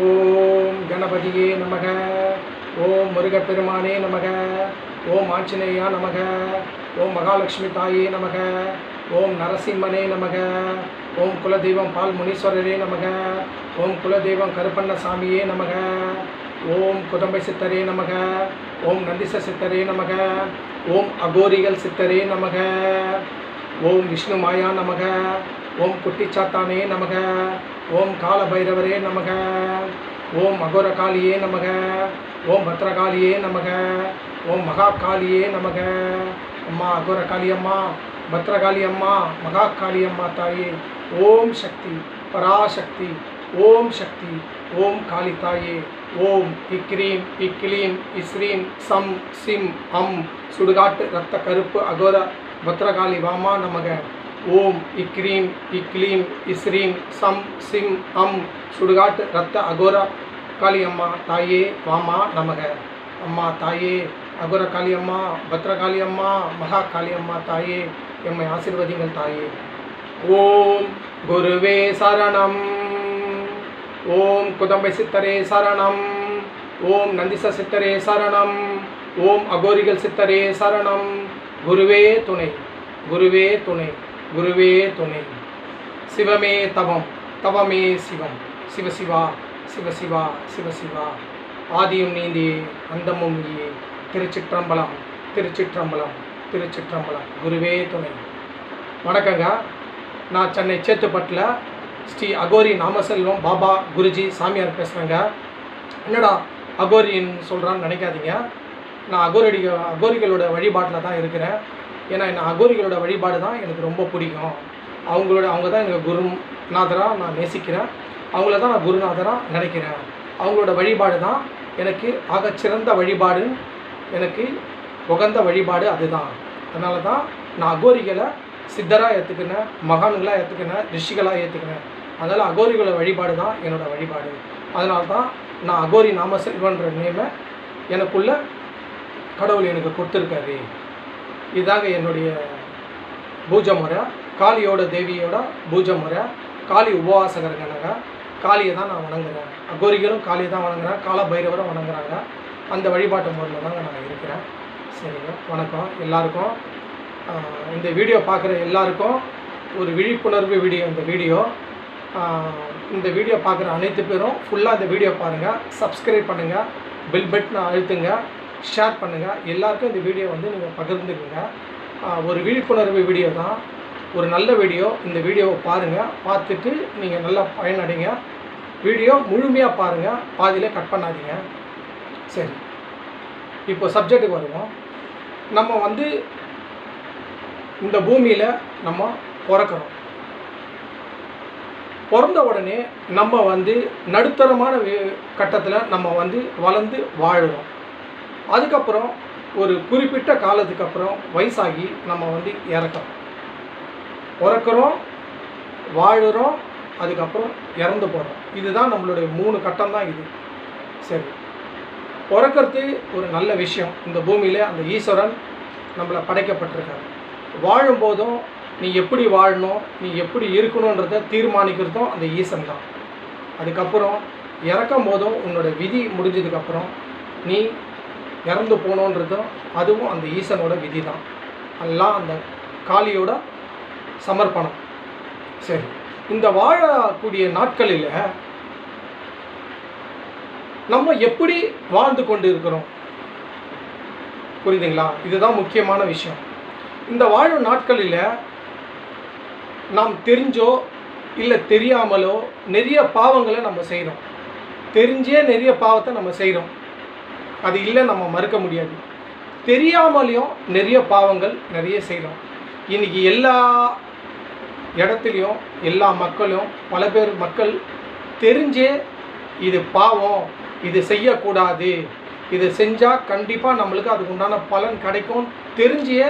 ஓம் கணபதியே நமக. ஓம் முருகப்பெருமானே நமக. ஓம் ஆஞ்சநேயா நமக. ஓம் மகாலட்சுமி தாயே நமக. ஓம் நரசிம்மனே நமக. ஓம் குலதெய்வம் பால் முனீஸ்வரரே நமக. ஓம் குலதெய்வம் கருப்பண்ணசாமியே நமக. ஓம் குதம்பை சித்தரே நமக. ஓம் நந்திச சித்தரே நமக. ஓம் அகோரிகள் சித்தரே நமக. ஓம் விஷ்ணு மாயா நமக. ஓம் குட்டிச்சாத்தானே நமக. ஓம் காலபைரவரே நமக. ஓம் அகோரகாளியே நமக. ஓம் பத்ரகாளியே நமக. ஓம் மகாகாளியே நமக. அம்மா அகோரகாளி அம்மா, பத்ரகாளி அம்மா, மகாகாளி அம்மா தாயே, ஓம் சக்தி பராசக்தி, ஓம் சக்தி, ஓம் காளி தாயே, ஓம் இக்ரீம் இக்லீம் இஸ்ரீம் சம் சிம் அம் சுடுகாட்டு ரத்த கருப்பு அகோர பத்ரகாளி வாமா நமக. ஓம் இக்ரீம் இக்லீம் இஸ்ரீம் சம் சிம் அம் சுடுகாட்டு ரத்த அகோர காளி அம்மா தாயே வாமா நமக. அம்மா தாயே அகோர காளி அம்மா, பத்ரகாளி அம்மா, மகா காளி அம்மா தாயே, எம்மை ஆசீர்வதிங்கள் தாயே. ஓம் குருவே சரணம். ஓம் குதம்பை சித்தரே சரணம். ஓம் நந்திச சித்தரே சரணம். ஓம் அகோரிகள் சித்தரே சரணம். குருவே துணை, குருவே துணை, குருவே துணை. சிவமே தவம், தவமே சிவம். சிவசிவா சிவசிவா சிவசிவா. ஆதியும் நீந்தே அந்தமும் நீயே. திருச்சிற்றம்பலம் திருச்சிற்றம்பலம் திருச்சிற்றம்பலம். குருவே துணை. வணக்கங்க. நான் சென்னை சேத்துப்பட்டில் ஸ்ரீ அகோரி நாமசெல்வம் பாபா குருஜி சாமியார் பேசுகிறேங்க. என்னடா அகோரின்னு சொல்கிறான்னு நினைக்காதீங்க. நான் அகோரிகளோட வழிபாட்டில் தான் இருக்கிறேன். ஏன்னா என்ன அகோரிகளோட வழிபாடு தான் எனக்கு ரொம்ப பிடிக்கும். அவங்க தான் எனக்கு குருநாதராக நான் நேசிக்கிறேன். அவங்கள தான் நான் குருநாதராக நினைக்கிறேன். அவங்களோட வழிபாடு தான் எனக்கு ஆகச்சிறந்த வழிபாடு, எனக்கு உகந்த வழிபாடு அதுதான். அதனால தான் நான் அகோரிகளை சித்தராக ஏற்றுக்கினேன், மகான்களாக ஏற்றுக்கினேன், ரிஷிகளாக ஏற்றுக்கினேன். அதனால் அகோரிகளோட வழிபாடு தான் என்னோடய வழிபாடு. அதனால தான் நான் அகோரி நாமசெல்வன்ற நேமை எனக்குள்ள கடவுள் எனக்கு கொடுத்துருக்காரு. இதுதாங்க என்னுடைய பூஜை முறை. காளியோட தேவியோட பூஜை முறை. காளி உபவாசகருங்க. காளியை தான் நான் வணங்குறேன். அகோரிகளும் காளியை தான் வணங்குறேன், கால பைரவரும் வணங்குறாங்க. அந்த வழிபாட்டு முறையில் தாங்க நான் இருக்கிறேன். சரிங்க, வணக்கம் எல்லாருக்கும். இந்த வீடியோ பார்க்குற எல்லாருக்கும் ஒரு விழிப்புணர்வு வீடியோ. இந்த வீடியோ பார்க்குற அனைத்து பேரும் ஃபுல்லாக இந்த வீடியோ பாருங்கள், சப்ஸ்கிரைப் பண்ணுங்கள், பெல் பட்டனை அழுத்துங்க, ஷேர் பண்ணுங்கள். எல்லாருக்கும் இந்த வீடியோ நீங்கள் பகிர்ந்துக்குங்க. ஒரு விழிப்புணர்வு வீடியோ தான், ஒரு நல்ல வீடியோ. இந்த வீடியோவை பாருங்கள், பார்த்துட்டு நீங்கள் நல்லா பயனடைங்க. வீடியோ முழுமையாக பாருங்கள், பாதியிலே கட் பண்ணாதீங்க. சரி, இப்போ சப்ஜெக்ட்டுக்கு வருவோம். நம்ம இந்த பூமியில் நம்ம பிறக்கிறோம். பிறந்த உடனே நம்ம நடுத்தரமான கட்டத்தில் நம்ம வளர்ந்து வாழுறோம். அதுக்கப்புறம் ஒரு குறிப்பிட்ட காலத்துக்கு அப்புறம் வயசாகி நம்ம இறக்கிறோம். பிறக்கிறோம், வாழுறோம், அதுக்கப்புறம் இறந்து போகிறோம். இதுதான் நம்மளுடைய 3 கட்டம் தான் இது. சரி, பிறக்கிறது ஒரு நல்ல விஷயம். இந்த பூமியில் அந்த ஈஸ்வரன் நம்மளை படைக்கப்பட்டிருக்காரு. வாழும்போதும் நீ எப்படி வாழணும், நீ எப்படி இருக்கணுன்றதை தீர்மானிக்கிறதும் அந்த ஈசன் தான். அதுக்கப்புறம் இறக்கும் போதும் உன்னோட விதி முடிஞ்சதுக்கப்புறம் நீ இறந்து போகணுன்றதும் அதுவும் அந்த ஈசனோட விதி தான். எல்லாம் அந்த காளியோட சமர்ப்பணம். சரி, இந்த வாழக்கூடிய நாட்களில் நம்ம எப்படி வாழ்ந்து கொண்டு இருக்கிறோம், புரியுதுங்களா? இதுதான் முக்கியமான விஷயம். இந்த வாழும் நாட்களில் நாம் தெரிஞ்சோ இல்லை தெரியாமலோ நிறைய பாவங்களை நம்ம செய்கிறோம். தெரிஞ்சே நிறைய பாவத்தை நம்ம செய்கிறோம், அது இல்லை நம்ம மறுக்க முடியாது. தெரியாமலையும் நிறைய பாவங்கள் நிறைய செய்கிறோம். இன்றைக்கி எல்லா இடத்துலையும் எல்லா மக்களும் பல பேர் மக்கள் தெரிஞ்சே இது பாவம், இது செய்யக்கூடாது, இது செஞ்சால் கண்டிப்பாக நம்மளுக்கு அதுக்கு உண்டான பலன் கிடைக்கும் தெரிஞ்சே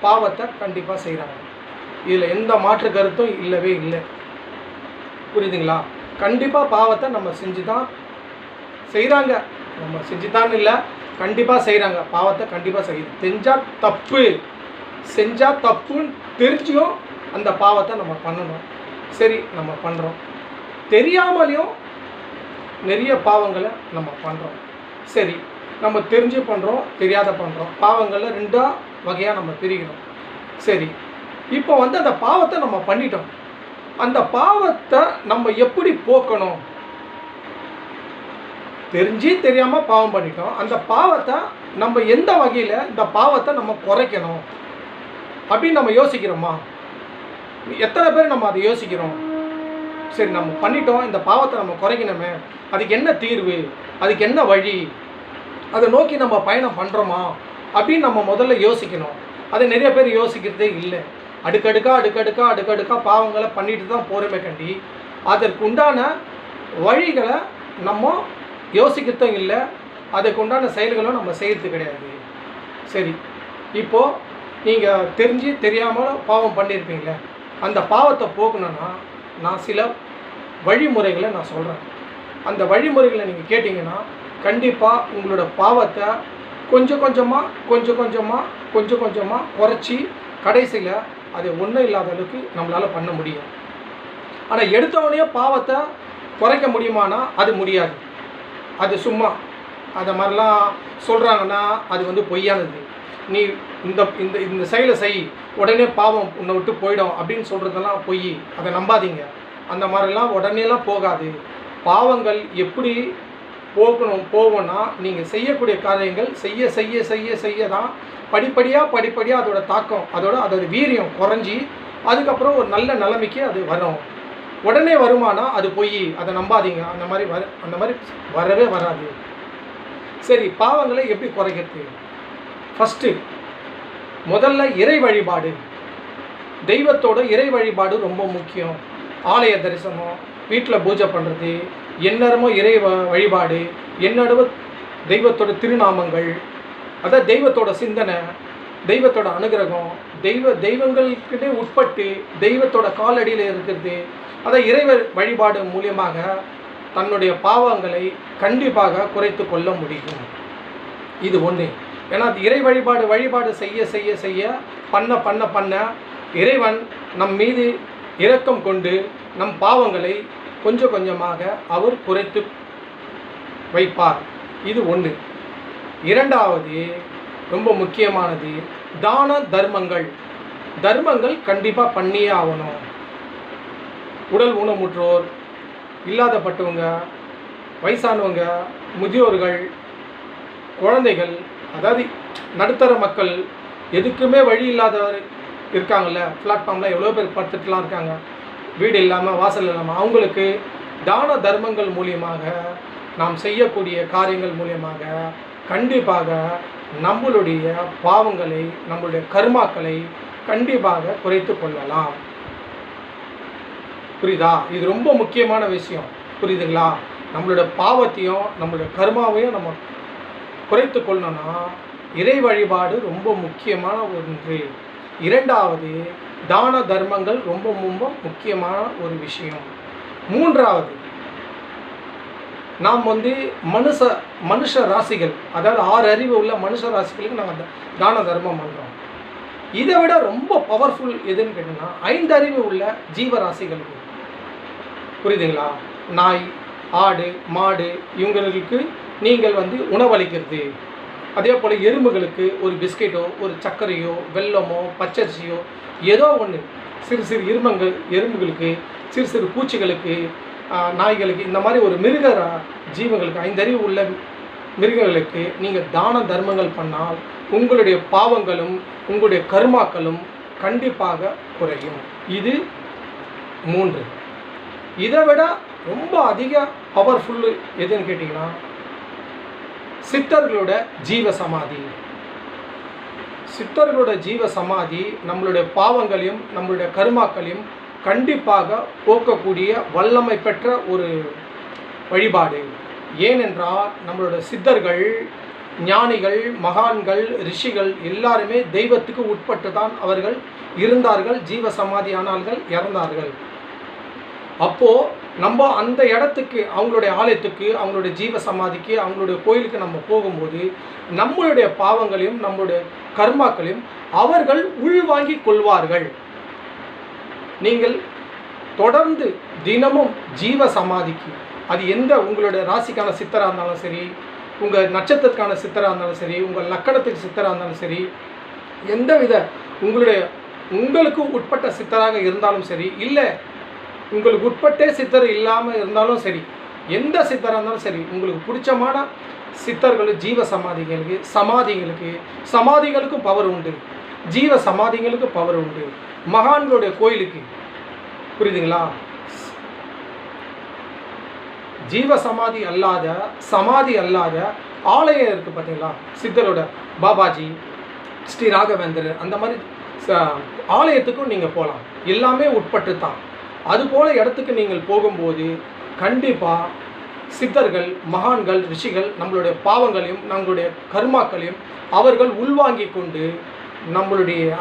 பாவத்தை கண்டிப்பாக செய்கிறாங்க. இதில் எந்த மாற்று கருத்தும் இல்லவே இல்லை, புரியுதுங்களா? கண்டிப்பாக பாவத்தை நம்ம செஞ்சு தான் செய்கிறாங்க. நம்ம செஞ்சு தான் இல்லை, கண்டிப்பாக செய்கிறாங்க. பாவத்தை கண்டிப்பாக செய்யுது. செஞ்சால் தப்புன்னு தெரிஞ்சியும் அந்த பாவத்தை நம்ம பண்ணணும். சரி, நம்ம பண்ணுறோம். தெரியாமலையும் நிறைய பாவங்களை நம்ம பண்ணுறோம். சரி, நம்ம தெரிஞ்சு பண்ணுறோம், தெரியாத பண்ணுறோம். பாவங்களில் 2 வகையாக நம்ம பிரிக்கிறோம். சரி, இப்போ வந்து அந்த பாவத்தை நம்ம பண்ணிட்டோம். அந்த பாவத்தை நம்ம எப்படி போக்கணும்? தெரிஞ்சு தெரியாமல் பாவம் பண்ணிட்டோம். அந்த பாவத்தை நம்ம எந்த வகையில் இந்த பாவத்தை நம்ம குறைக்கணும் அப்படின்னு நம்ம யோசிக்கிறோமா? எத்தனை பேர் நம்ம அதை யோசிக்கிறோம்? சரி, நம்ம பண்ணிட்டோம், இந்த பாவத்தை நம்ம குறைக்கணுமே, அதுக்கு என்ன தீர்வு, அதுக்கு என்ன வழி, அதை நோக்கி நம்ம பயணம் பண்ணுறோமா அப்படின்னு நம்ம முதல்ல யோசிக்கணும். அதை நிறைய பேர் யோசிக்கிறதே இல்லை. அடுக்கடுக்காக பாவங்களை பண்ணிட்டு தான் போகிறோமே கண்டி அதற்கு உண்டான வழிகளை நம்ம யோசிக்கிறதும் இல்லை, அதுக்கு உண்டான செயல்களும் நம்ம செய்கிறது கிடையாது. சரி, இப்போது நீங்கள் தெரிஞ்சு தெரியாமல் பாவம் பண்ணியிருப்பீங்களே, அந்த பாவத்தை போக்கணுன்னா நான் சில வழிமுறைகளை நான் சொல்கிறேன். அந்த வழிமுறைகளை நீங்கள் கேட்டிங்கன்னா கண்டிப்பாக உங்களோட பாவத்தை கொஞ்சம் கொஞ்சமாக குறைச்சி கடைசியில் அது ஒன்றும் இல்லாத அளவுக்கு நம்மளால் பண்ண முடியும். ஆனால் எடுத்தவொடனே பாவத்தை குறைக்க முடியுமானா அது முடியாது. அது சும்மா அதை மாதிரிலாம் சொல்கிறாங்கன்னா அது வந்து பொய்யானது. நீ இந்த இந்த இந்த செயலை செய், உடனே பாவம் உன்னை விட்டு போயிடும் அப்படின்னு சொல்கிறதெல்லாம் பொய். அதை நம்பாதீங்க. அந்த மாதிரிலாம் உடனேலாம் போகாது. பாவங்கள் எப்படி போகணும்னா நீங்கள் செய்யக்கூடிய காரியங்கள் செய்ய தான் படிப்படியாக அதோட தாக்கம் அதோட வீரியம் குறைஞ்சி அதுக்கப்புறம் ஒரு நல்ல நிலைமைக்கு அது வரும். உடனே வருமானா அது பொய். அதை நம்பாதீங்க. அந்த மாதிரி வரவே வராது. சரி, பாவங்களை எப்படி குறைக்கிறது? ஃபஸ்ட்டு முதல்ல இறை வழிபாடு, தெய்வத்தோட இறை வழிபாடு ரொம்ப முக்கியம். ஆலய தரிசனம், வீட்டில் பூஜை பண்ணுறது, எந்நேரமும் இறை வழிபாடு, என்னடவு தெய்வத்தோட திருநாமங்கள், அதாவது தெய்வத்தோட சிந்தனை, தெய்வத்தோட அனுகிரகம், தெய்வங்களுக்கிட்டே உட்பட்டு தெய்வத்தோட காலடியில் இருக்கிறது. அதாவது இறை வழிபாடு மூலியமாக தன்னுடைய பாவங்களை கண்டிப்பாக குறைத்து கொள்ள முடியும். இது ஒன்று. ஏன்னா இறை வழிபாடு செய்ய பண்ண இறைவன் நம் மீது இரக்கம் கொண்டு நம் பாவங்களை கொஞ்சமாக அவர் குறைத்து வைப்பார். இது ஒன்று. இரண்டாவது ரொம்ப முக்கியமானது தான தர்மங்கள் கண்டிப்பாக பண்ணியே ஆகணும். உடல் ஊனமுற்றோர், இல்லாதப்பட்டவங்க, வயசானவங்க, முதியோர்கள், குழந்தைகள், அதாவது நடுத்தர மக்கள், எதுக்குமே வழி இல்லாதவர் இருக்காங்கல்ல, பிளாட்ஃபார்மில் எவ்வளோ பேர் படுத்துட்டுலாம் இருக்காங்க, வீடு இல்லாமல் வாசல் இல்லாமல், அவங்களுக்கு தான தர்மங்கள் மூலியமாக நாம் செய்யக்கூடிய காரியங்கள் மூலியமாக கண்டிப்பாக நம்மளுடைய பாவங்களை, நம்மளுடைய கர்மாக்களை கண்டிப்பாக குறைத்து கொள்ளலாம். புரியுதா? இது ரொம்ப முக்கியமான விஷயம். புரியுதுங்களா? நம்மளோட பாவத்தையும் நம்மளுடைய கர்மாவையும் நம்ம குறைத்து கொள்ளணும்னா இறை வழிபாடு ரொம்ப முக்கியமான ஒன்று. இரண்டாவது தான தர்மங்கள் ரொம்ப முக்கியமான ஒரு விஷயம். மூன்றாவது நாம் வந்து மனுஷ ராசிகள், அதாவது 6 அறிவு உள்ள மனுஷ ராசிகளுக்கு நாங்கள் தான தர்மம் பண்ணுறோம். இதை விட ரொம்ப பவர்ஃபுல் எதுன்னு கேட்டிங்கன்னா 5 அறிவு உள்ள ஜீவராசிகளுக்கு. புரியுதுங்களா? நாய், ஆடு, மாடு இவங்களுக்கு நீங்கள் வந்து உணவளிக்கிறது. அதே போல் எறும்புகளுக்கு ஒரு பிஸ்கெட்டோ, ஒரு சர்க்கரையோ, வெல்லமோ, பச்சரிசியோ ஏதோ ஒன்று, சிறு எறும்புகளுக்கு, சிறு பூச்சிகளுக்கு, நாய்களுக்கு, இந்த மாதிரி ஒரு மிருக ஜீவங்களுக்கு, 5 அறிவு உள்ள மிருகங்களுக்கு நீங்கள் தான தர்மங்கள் பண்ணால் உங்களுடைய பாவங்களும் உங்களுடைய கர்மாக்களும் கண்டிப்பாக குறையும். இது 3. இதை விட ரொம்ப அதிக பவர்ஃபுல்லு எதுன்னு கேட்டிங்கன்னா சித்தர்களோட ஜீவ சமாதி நம்மளுடைய பாவங்களையும் நம்மளுடைய கர்மாக்களையும் கண்டிப்பாக போக்கக்கூடிய வல்லமை பெற்ற ஒரு வழிபாடு. ஏனென்றால் நம்மளோட சித்தர்கள், ஞானிகள், மகான்கள், ரிஷிகள் எல்லாருமே தெய்வத்துக்கு உட்பட்டு தான் அவர்கள் இருந்தார்கள். ஜீவ சமாதி ஆனார்கள், இறந்தார்கள். அப்போது நம்ம அந்த இடத்துக்கு, அவங்களுடைய ஆலயத்துக்கு, அவங்களுடைய ஜீவ சமாதிக்கு, அவங்களுடைய கோயிலுக்கு நம்ம போகும்போது நம்மளுடைய பாவங்களையும் நம்மளுடைய கர்மாக்களையும் அவர்கள் உள்வாங்கி கொள்வார்கள். நீங்கள் தொடர்ந்து தினமும் ஜீவ சமாதிக்கு, அது எந்த உங்களுடைய ராசிக்கான சித்தராக இருந்தாலும் சரி, உங்கள் நட்சத்திரத்துக்கான சித்தராக இருந்தாலும் சரி, உங்கள் லக்கணத்துக்கு சித்தராக இருந்தாலும் சரி, எந்தவித உங்களுக்கு உட்பட்ட சித்தராக இருந்தாலும் சரி, இல்லை உங்களுக்கு உட்பட்டே சித்தர் இல்லாமல் இருந்தாலும் சரி, எந்த சித்தராக இருந்தாலும் சரி, உங்களுக்கு பிடிச்சமான சித்தர்கள் ஜீவ சமாதிகளுக்கும் பவர் உண்டு, ஜீவ சமாதிகளுக்கு பவர் உண்டு. மகான்களுடைய கோயிலுக்கு, புரியுதுங்களா, ஜீவ சமாதி அல்லாத ஆலயம் இருக்குது பார்த்தீங்களா, சித்தரோட பாபாஜி, ஸ்ரீ ராகவேந்தர், அந்த மாதிரி ஆலயத்துக்கும் நீங்கள் போகலாம். எல்லாமே உட்பட்டு தான். அதுபோல் இடத்துக்கு நீங்கள் போகும்போது கண்டிப்பாக சித்தர்கள், மகான்கள், ரிஷிகள் நம்மளுடைய பாவங்களையும் நம்மளுடைய கர்மாக்களையும் அவர்கள் உள்வாங்கி கொண்டு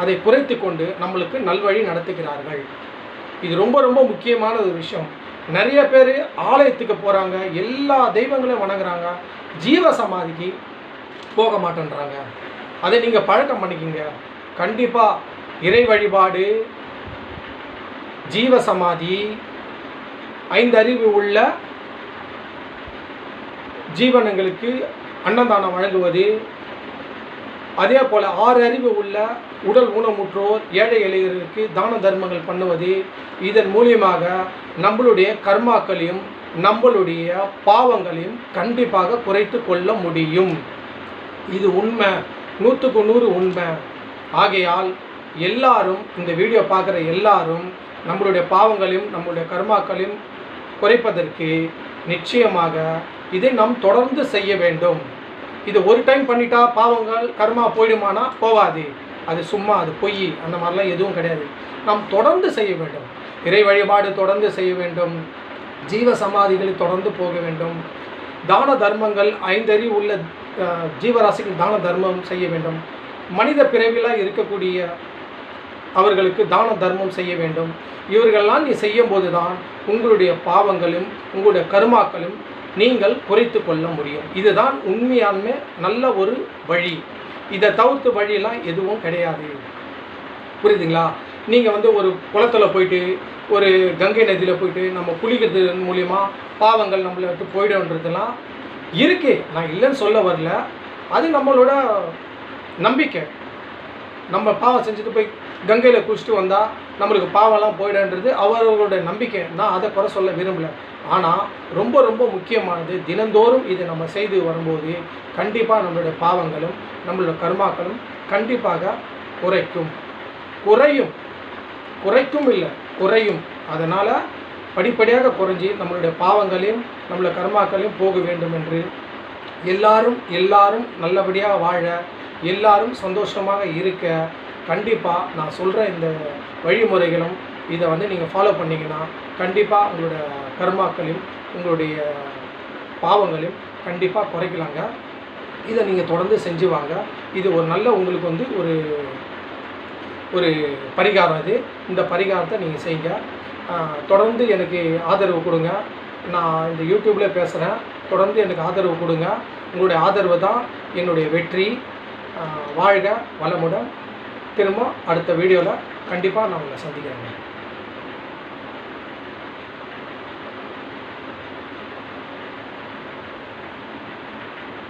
அதை குறைத்து கொண்டு நம்மளுக்கு நல்வழி நடத்துகிறார்கள். இது ரொம்ப ரொம்ப முக்கியமான ஒரு விஷயம். நிறைய பேர் ஆலயத்துக்கு போகிறாங்க, எல்லா தெய்வங்களையும் வணங்குறாங்க, ஜீவ சமாதிக்கு போக மாட்டேன்றாங்க. அதை நீங்கள் பழக்கம் பண்ணிக்கிங்க. கண்டிப்பாக இறை வழிபாடு, ஜீவ சமாதி, 5 அறிவு உள்ள ஜீவனங்களுக்கு அன்னதானம் வழங்குவது, அதே போல் 6 அறிவு உள்ள உடல் ஊனமுற்றோர், ஏழை எளியர்களுக்கு தான தர்மங்கள் பண்ணுவது, இதன் மூலியமாக நம்மளுடைய கர்மாக்களையும் நம்மளுடைய பாவங்களையும் கண்டிப்பாக குறைத்து கொள்ள முடியும். இது உண்மை, 100க்கு 100 உண்மை. ஆகையால் எல்லாரும், இந்த வீடியோ பார்க்குற எல்லாரும் நம்மளுடைய பாவங்களையும் நம்மளுடைய கர்மாக்களையும் குறைப்பதற்கு நிச்சயமாக இதை நாம் தொடர்ந்து செய்ய வேண்டும். இது ஒரு டைம் பண்ணிட்டா பாவங்கள் கர்மா போயிடுமானா போவாது. அது சும்மா, அது பொய், அந்த மாதிரிலாம் எதுவும் கிடையாது. நாம் தொடர்ந்து செய்ய வேண்டும். இறை வழிபாடு தொடர்ந்து செய்ய வேண்டும். ஜீவ சமாதிகளை தொடர்ந்து போக வேண்டும். தான தர்மங்கள், 5 அறிவு உள்ள ஜீவராசிகள் தான தர்மம் செய்ய வேண்டும். மனித பிறவிலாம் இருக்கக்கூடிய அவர்களுக்கு தான தர்மம் செய்ய வேண்டும். இவர்களெல்லாம் நீ செய்யும்போது தான் உங்களுடைய பாவங்களும் உங்களுடைய கர்மாக்களும் நீங்கள் குறைத்து கொள்ள முடியும். இதுதான் உண்மையான்மே நல்ல ஒரு வழி. இதை தவிர்த்து வழியெல்லாம் எதுவும் கிடையாது. புரியுதுங்களா? நீங்கள் ஒரு குளத்தில் போயிட்டு, ஒரு கங்கை நதியில் போயிட்டு நம்ம குளிக்கிறது மூலிமா பாவங்கள் நம்மளை விட்டு போய்டுன்றதுலாம் இருக்குது. நான் இல்லைன்னு சொல்ல வரல. அது நம்மளோட நம்பிக்கை. நம்ம பாவம் செஞ்சுட்டு போய் கங்கையில் குளிச்சுட்டு வந்தால் நம்மளுக்கு பாவம்லாம் போய்டுன்றது அவர்களுடைய நம்பிக்கை. நான் அதை குறை சொல்ல விரும்பலை. ஆனால் ரொம்ப ரொம்ப முக்கியமானது, தினந்தோறும் இதை நம்ம செய்து வரும்போது கண்டிப்பாக நம்மளுடைய பாவங்களும் நம்மளுடைய கர்மாக்களும் கண்டிப்பாக குறையும். அதனால் படிப்படியாக குறைஞ்சி நம்மளுடைய பாவங்களையும் நம்மளுடைய கர்மாக்களையும் போக வேண்டும் என்று எல்லாரும் நல்லபடியாக வாழ, எல்லாரும் சந்தோஷமாக இருக்க கண்டிப்பாக நான் சொல்கிற இந்த வழிமுறைகளும் இதை நீங்கள் ஃபாலோ பண்ணிங்கன்னா கண்டிப்பாக உங்களோட கர்மாக்களையும் உங்களுடைய பாவங்களையும் கண்டிப்பாக குறைக்கலாங்க. இதை நீங்கள் தொடர்ந்து செஞ்சு வாங்க. இது ஒரு நல்ல உங்களுக்கு ஒரு பரிகாரம். இந்த பரிகாரத்தை நீங்கள் செய்யுங்க. தொடர்ந்து எனக்கு ஆதரவு கொடுங்க. நான் இந்த யூடியூப்பில் பேசுகிறேன். தொடர்ந்து எனக்கு ஆதரவு கொடுங்க. உங்களுடைய ஆதரவு தான் என்னுடைய வெற்றி. வாழ்க வளமுடன். திரும்ப அடுத்த வீடியோவில் கண்டிப்பாக நான் உங்களை சந்திக்கிறேங்க.